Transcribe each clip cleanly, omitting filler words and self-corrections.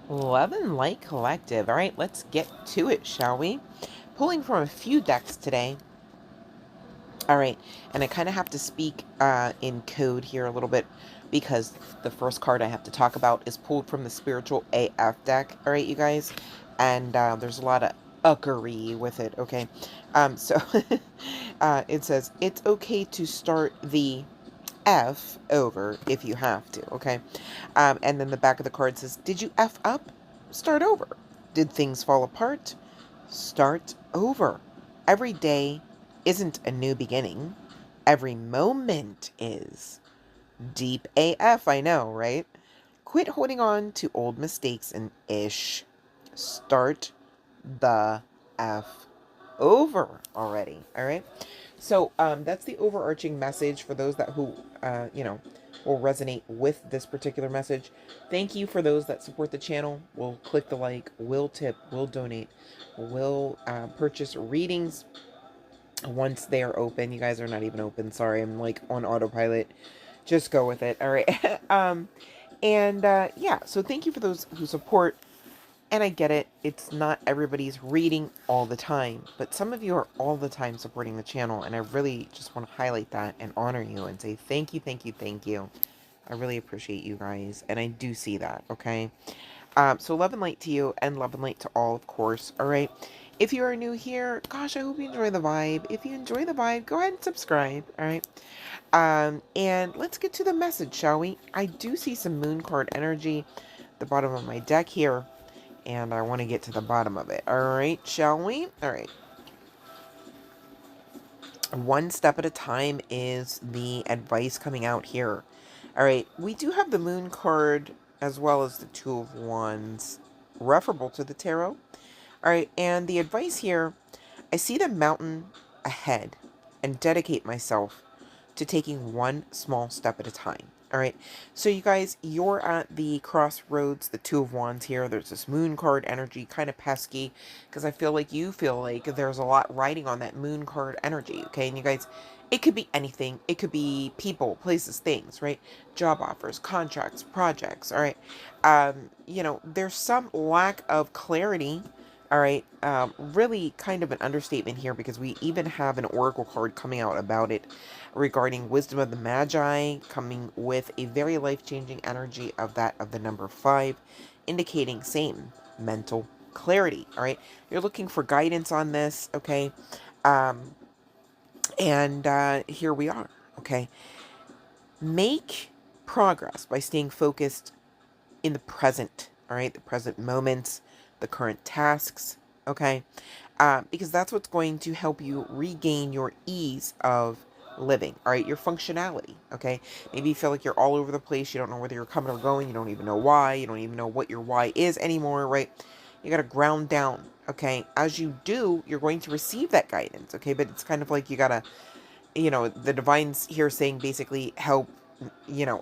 Love and Light Collective. All right, let's get to it, shall we? Pulling from a few decks today. All right, and I kind of have to speak in code here a little bit because the first card I have to talk about is pulled from the Spiritual AF deck. All right, you guys, and there's a lot of uckery with it. Okay, so it says it's okay to start the F over if you have to. Okay, and then the back of the card says, "Did you F up? Start over. Did things fall apart? Start over. Every day isn't a new beginning. Every moment is." Deep AF, I know, right? Quit holding on to old mistakes and ish. Start the F over already, all right? So that's the overarching message for those that who, will resonate with this particular message. Thank you for those that support the channel. Will click the like, will tip, will donate, will purchase readings once they are open. You guys are not even open. Sorry, I'm like on autopilot. Just go with it. All right. Yeah, so thank you for those who support. And I get it. It's not everybody's reading all the time, but some of you are all the time supporting the channel. And I really just want to highlight that and honor you and say thank you, thank you, thank you. I really appreciate you guys. And I do see that. Okay. So love and light to you and love and light to all, of course. All right. If you are new here, gosh, I hope you enjoy the vibe. If you enjoy the vibe, go ahead and subscribe. All right. And let's get to the message, shall we? I do see some moon card energy at the bottom of my deck here, and I want to get to the bottom of it. All right, shall we? All right. One step at a time is the advice coming out here. All right, we do have the moon card as well as the Two of Wands referable to the tarot. All right, and the advice here, I see the mountain ahead and dedicate myself to taking one small step at a time. All right. So you guys, you're at the crossroads, the Two of Wands here. There's this moon card energy, kind of pesky, because I feel like you feel like there's a lot riding on that moon card energy. Okay. And you guys, it could be anything. It could be people, places, things, right? Job offers, contracts, projects. All right. There's some lack of clarity. All right, really kind of an understatement here because we even have an oracle card coming out about it regarding wisdom of the Magi coming with a very life-changing energy of that of the number 5, indicating same mental clarity. All right, you're looking for guidance on this, okay? Here we are, okay? Make progress by staying focused in the present, all right? The present moments, the current tasks, okay? Because that's what's going to help you regain your ease of living, all right? Your functionality, okay? Maybe you feel like you're all over the place. You don't know whether you're coming or going. You don't even know why. You don't even know what your why is anymore, right? You got to ground down, okay? As you do, you're going to receive that guidance, okay? But it's kind of like you got to, the divine's here saying basically help,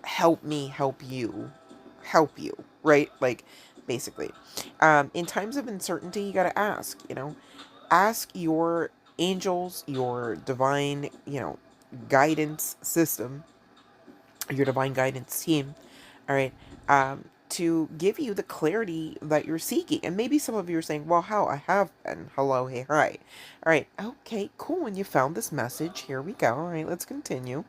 help me help you, right? Like, basically. In times of uncertainty, you got to ask your angels, your divine, guidance system, your divine guidance team, all right, to give you the clarity that you're seeking. And maybe some of you are saying, well, how? I have been. Hello, hey, hi. All right, okay, cool. And you found this message. Here we go. All right, let's continue.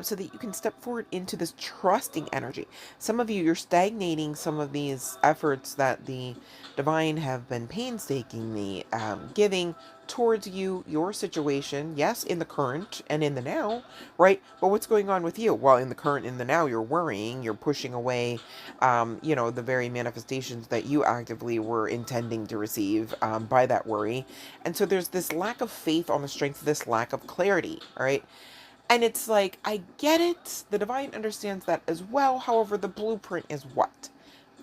So that you can step forward into this trusting energy. Some of you, you're stagnating some of these efforts that the divine have been painstakingly giving towards you, your situation, yes, in the current and in the now, right? But what's going on with you? Well, in the current, in the now, you're worrying, you're pushing away, the very manifestations that you actively were intending to receive by that worry. And so there's this lack of faith on the strength of this lack of clarity, all right? And it's like, I get it. The divine understands that as well. However, the blueprint is what?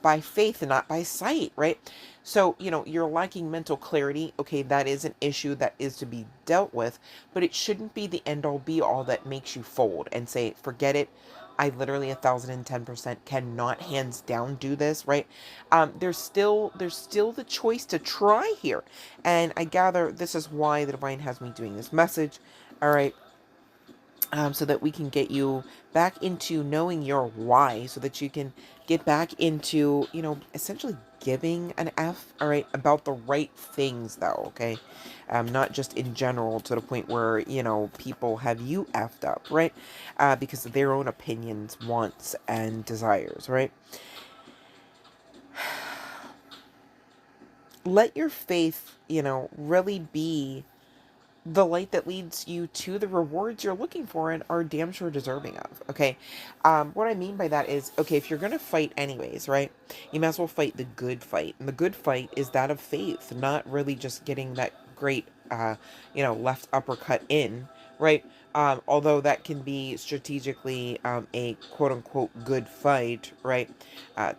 by faith and not by sight, right? So, you're lacking mental clarity. Okay, that is an issue that is to be dealt with, but it shouldn't be the end all be all that makes you fold and say, forget it. I literally 1010% cannot hands down do this, right? There's still the choice to try here. And I gather this is why the divine has me doing this message. All right, so that we can get you back into knowing your why, so that you can get back into, essentially giving an F, all right, about the right things, though, okay? Not just in general to the point where, people have you effed up, right? Because of their own opinions, wants, and desires, right? Let your faith, really be the light that leads you to the rewards you're looking for and are damn sure deserving of. Okay. What I mean by that is, okay, if you're going to fight anyways, right, you might as well fight the good fight. And the good fight is that of faith, not really just getting that great, left uppercut in, right? Although that can be strategically a quote unquote good fight, right?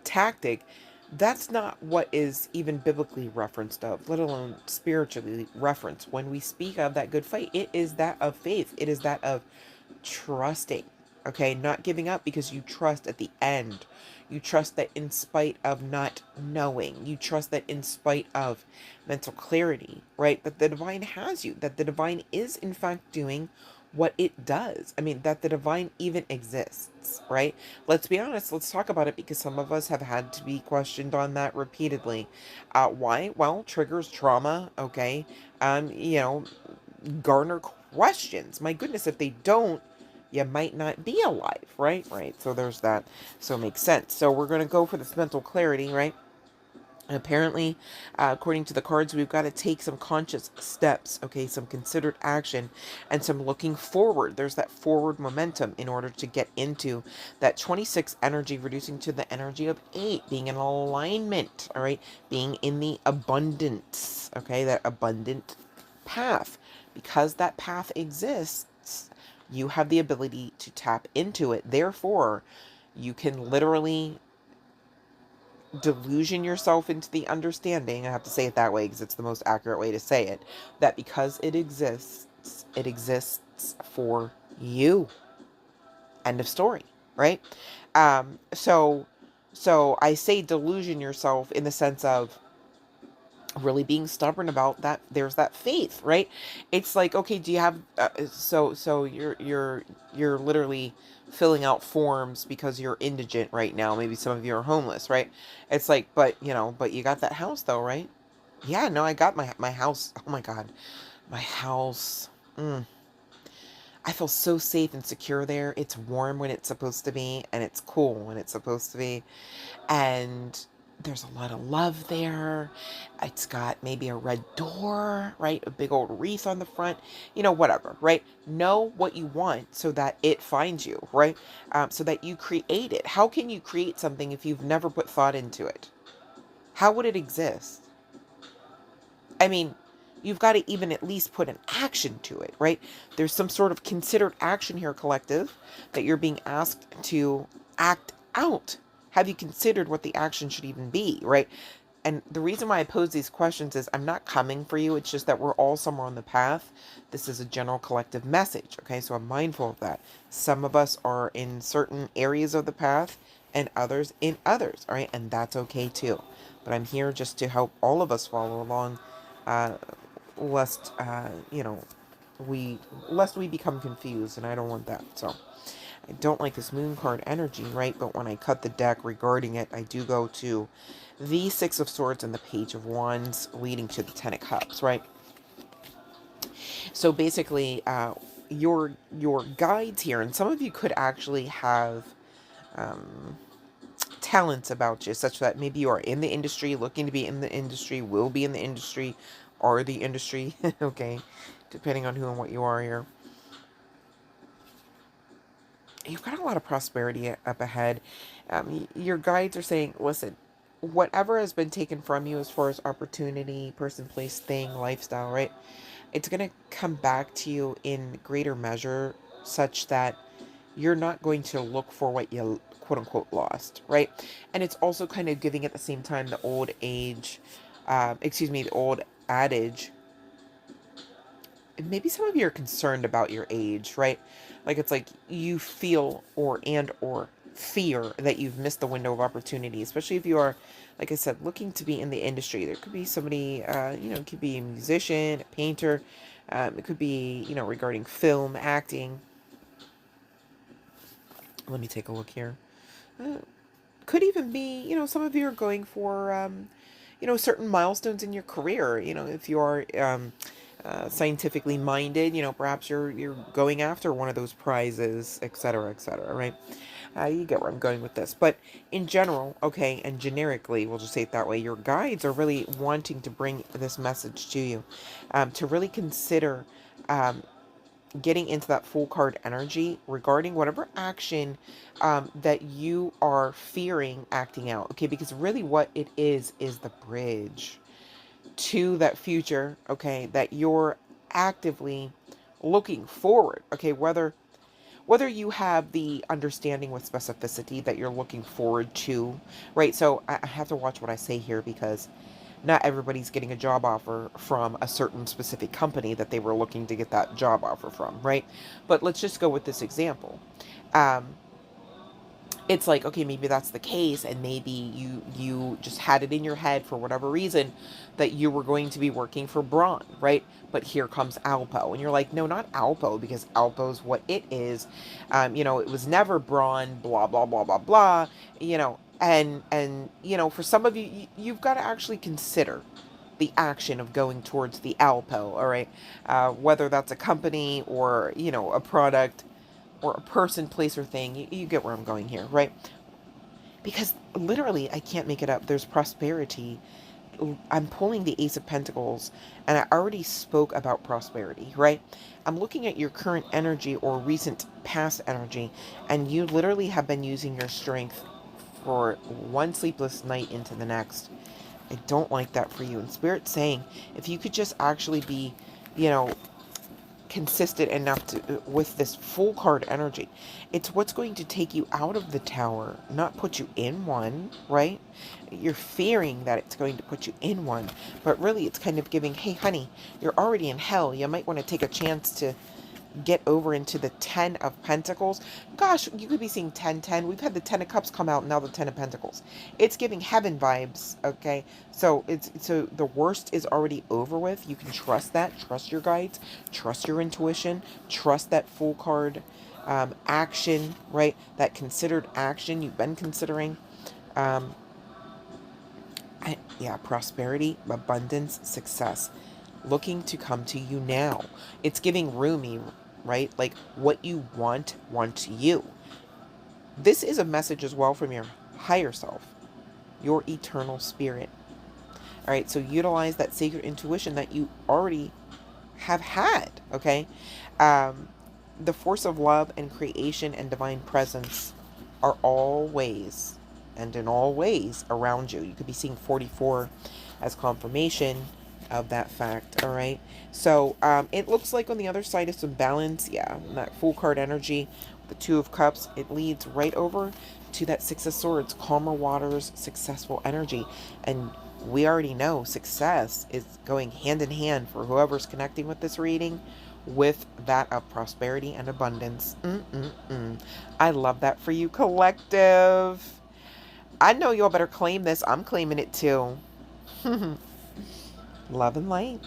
Tactic. That's not what is even biblically referenced of, let alone spiritually referenced. When we speak of that good fight, it is that of faith. It is that of trusting, okay? Not giving up, because you trust at the end. You trust that in spite of not knowing, you trust that in spite of mental clarity, right? That the divine has you, that the divine is in fact doing what it does. I mean, that the divine even exists, right? Let's be honest, let's talk about it, because some of us have had to be questioned on that repeatedly. Why? Well, triggers trauma, okay? Garner questions. My goodness, if they don't, you might not be alive, right? Right. So there's that. So it makes sense. So we're going to go for this mental clarity, right? And apparently, according to the cards, we've got to take some conscious steps, okay, some considered action, and some looking forward. There's that forward momentum in order to get into that 26 energy, reducing to the energy of 8, being in alignment, all right, being in the abundance, okay, that abundant path. Because that path exists, you have the ability to tap into it. Therefore, you can literally delusion yourself into the understanding, I have to say it that way because it's the most accurate way to say it, that because it exists for you. End of story, right? So I say delusion yourself in the sense of really being stubborn about that. There's that faith, right? It's like, okay, do you have so you're literally filling out forms because you're indigent right now. Maybe some of you are homeless, right? It's like, but you got that house though, right? Yeah, no, I got my house. Oh my god, my house. I feel so safe and secure there. It's warm when it's supposed to be, and it's cool when it's supposed to be. And there's a lot of love there. It's got maybe a red door, right? A big old wreath on the front, whatever, right? Know what you want so that it finds you, right? So that you create it. How can you create something if you've never put thought into it? How would it exist? I mean, you've got to even at least put an action to it, right? There's some sort of considered action here, collective, that you're being asked to act out. Have you considered what the action should even be, right? And the reason why I pose these questions is I'm not coming for you. It's just that we're all somewhere on the path. This is a general collective message, okay? So I'm mindful of that. Some of us are in certain areas of the path and others in others, all right? And that's okay too. But I'm here just to help all of us follow along, uh, lest we become confused, and I don't want that. So I don't like this moon card energy, right? But when I cut the deck regarding it, I do go to the Six of Swords and the Page of Wands, leading to the Ten of Cups, right? So basically, your guides here, and some of you could actually have talents about you, such that maybe you are in the industry, looking to be in the industry, will be in the industry, are the industry, okay, depending on who and what you are here. You've got a lot of prosperity up ahead. Your guides are saying, listen, whatever has been taken from you as far as opportunity, person, place, thing, lifestyle, right? It's going to come back to you in greater measure, such that you're not going to look for what you quote unquote lost, right? And it's also kind of giving at the same time the old age, the old adage. Maybe some of you are concerned about your age, right? Like it's like you feel or fear that you've missed the window of opportunity, especially if you are, like I said, looking to be in the industry. There could be somebody, it could be a musician, a painter. It could be, regarding film, acting. Let me take a look here. Could even be, some of you are going for, certain milestones in your career. If you are scientifically minded, perhaps you're going after one of those prizes, etc., right? You get where I'm going with this. But in general, okay, and generically, we'll just say it that way, your guides are really wanting to bring this message to you, to really consider getting into that full card energy regarding whatever action that you are fearing acting out. Okay, because really what it is the bridge to that future, okay, that you're actively looking forward. Okay, whether you have the understanding with specificity that you're looking forward to, right? So I have to watch what I say here, because not everybody's getting a job offer from a certain specific company that they were looking to get that job offer from, right? But let's just go with this example. Um, it's like, okay, maybe that's the case, and maybe you just had it in your head for whatever reason that you were going to be working for Braun, right? But here comes Alpo, and you're like, no, not Alpo, because Alpo's what it is. It was never Braun, blah blah blah blah blah. And for some of you, you've got to actually consider the action of going towards the Alpo, all right? Whether that's a company or a product or a person, place, or thing. You get where I'm going here, right? Because literally, I can't make it up. There's prosperity. I'm pulling the Ace of Pentacles, and I already spoke about prosperity, right? I'm looking at your current energy or recent past energy, and you literally have been using your strength for one sleepless night into the next. I don't like that for you. And Spirit's saying, if you could just actually be, you know, consistent enough to with this full card energy, it's what's going to take you out of the tower, not put you in one, right? You're fearing that it's going to put you in one, but really it's kind of giving, hey honey, you're already in hell, you might want to take a chance to get over into the 10 of Pentacles. Gosh, you could be seeing 10-10. We've had the 10 of Cups come out, now the 10 of Pentacles. It's giving heaven vibes, okay? So the worst is already over with. You can trust that. Trust your guides. Trust your intuition. Trust that full card action, right? That considered action you've been considering. Prosperity, abundance, success. Looking to come to you now. It's giving roomy, right? Like what you want you. This is a message as well from your higher self, your eternal spirit. All right, so utilize that sacred intuition that you already have had, okay? The force of love and creation and divine presence are always and in all ways around you. You could be seeing 44 as confirmation of that fact, all right? So it looks like on the other side is some balance. Yeah, that full card energy, the Two of Cups, it leads right over to that Six of Swords, calmer waters, successful energy. And we already know success is going hand in hand for whoever's connecting with this reading with that of prosperity and abundance. I love that for you, collective. I know y'all better claim this. I'm claiming it too. Love and light.